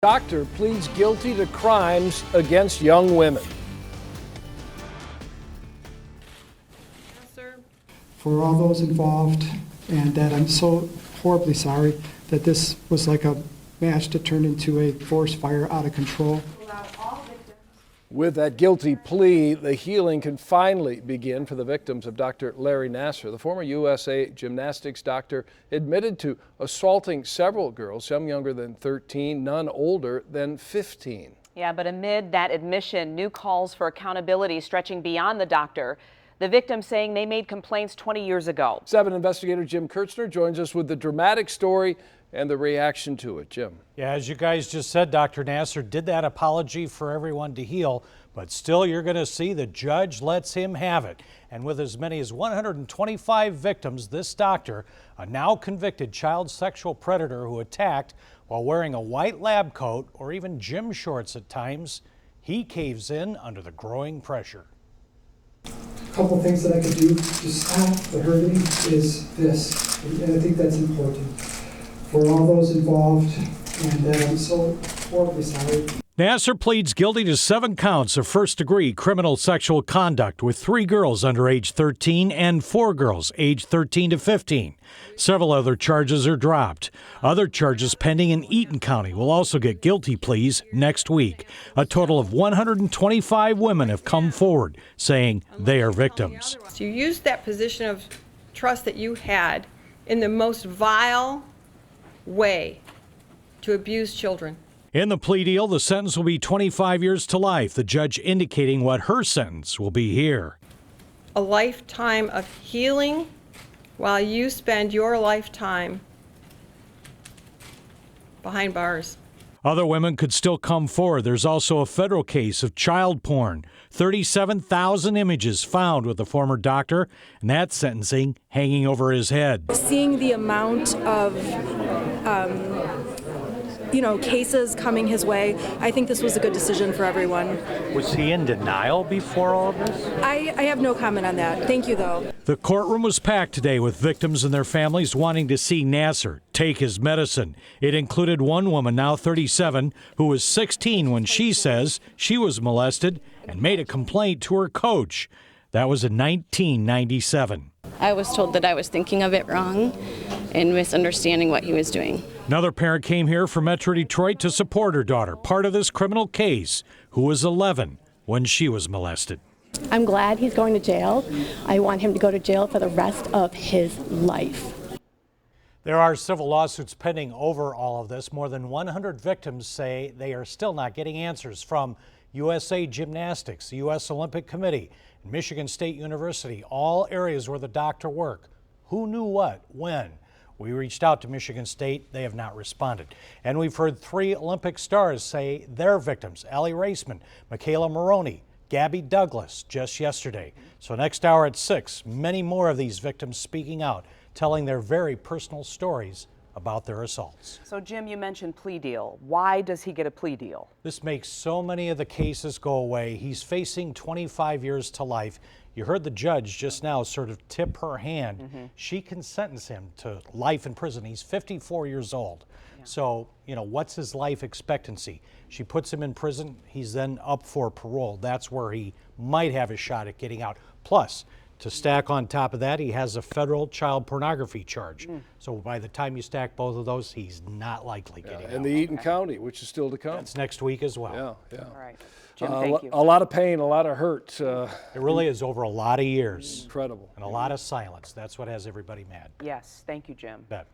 Doctor pleads guilty to crimes against young women. Yes, sir. For all those involved, and that I'm so horribly sorry that this was like a match to turn into a forest fire out of control. With that guilty plea, the healing can finally begin for the victims of Dr. Larry Nassar. The former USA gymnastics doctor admitted to assaulting several girls, some younger than 13, none older than 15. Yeah, but amid that admission, new calls for accountability stretching beyond the doctor. The victims saying they made complaints 20 years ago. 7 investigator Jim Kurtzner joins us with the dramatic story and the reaction to it. Jim. Yeah, as you guys just said, Dr. Nassar did that apology for everyone to heal, but still you're going to see the judge lets him have it. And with as many as 125 victims, this doctor, a now convicted child sexual predator who attacked while wearing a white lab coat or even gym shorts at times, he caves in under the growing pressure. A couple things that I could do to stop the hurting is this, and I think that's important. For all those involved, and I'm so horribly sorry. Nassar pleads guilty to 7 counts of first-degree criminal sexual conduct with 3 girls under age 13 and 4 girls aged 13 to 15. Several other charges are dropped. Other charges pending in Eaton County will also get guilty pleas next week. A total of 125 women have come forward saying they are victims. You used that position of trust that you had in the most vile way to abuse children. In the plea deal, the sentence will be 25 years to life, the judge indicating what her sentence will be here. A lifetime of healing while you spend your lifetime behind bars. Other women could still come forward. There's also a federal case of child porn. 37,000 images found with the former doctor, and that sentencing hanging over his head. Seeing the amount of cases coming his way, I think this was a good decision for everyone. Was he in denial before all of this? I have no comment on that. Thank you, though. The courtroom was packed today with victims and their families wanting to see Nassar take his medicine. It included one woman, now 37, who was 16 when she says she was molested and made a complaint to her coach. That was in 1997. I was told that I was thinking of it wrong and misunderstanding what he was doing. Another parent came here from Metro Detroit to support her daughter, part of this criminal case, who was 11 when she was molested. I'm glad he's going to jail. I want him to go to jail for the rest of his life. There are civil lawsuits pending over all of this. More than 100 victims say they are still not getting answers from USA Gymnastics, the U.S. Olympic Committee, and Michigan State University, all areas where the doctor worked. Who knew what, when? We reached out to Michigan State. They have not responded. And we've heard 3 Olympic stars say they're victims. Allie Raceman, Michaela Maroney, Gabby Douglas just yesterday. So next hour at 6, many more of these victims speaking out, telling their very personal stories about their assaults. So Jim, you mentioned plea deal. Why does he get a plea deal? This makes so many of the cases go away. He's facing 25 years to life. You heard the judge just now sort of tip her hand. She can sentence him to life in prison. He's 54 years old. Yeah. So, what's his life expectancy? She puts him in prison. He's then up for parole. That's where he might have a shot at getting out. Plus, to stack on top of that, he has a federal child pornography charge. So by the time you stack both of those, he's not likely getting out. And the Eaton County, which is still to come. That's next week as well. Yeah. All right. Jim, thank you. A lot of pain, a lot of hurt. It really is over a lot of years. Incredible. And a lot of silence. That's what has everybody mad. Yes, thank you, Jim. Bet.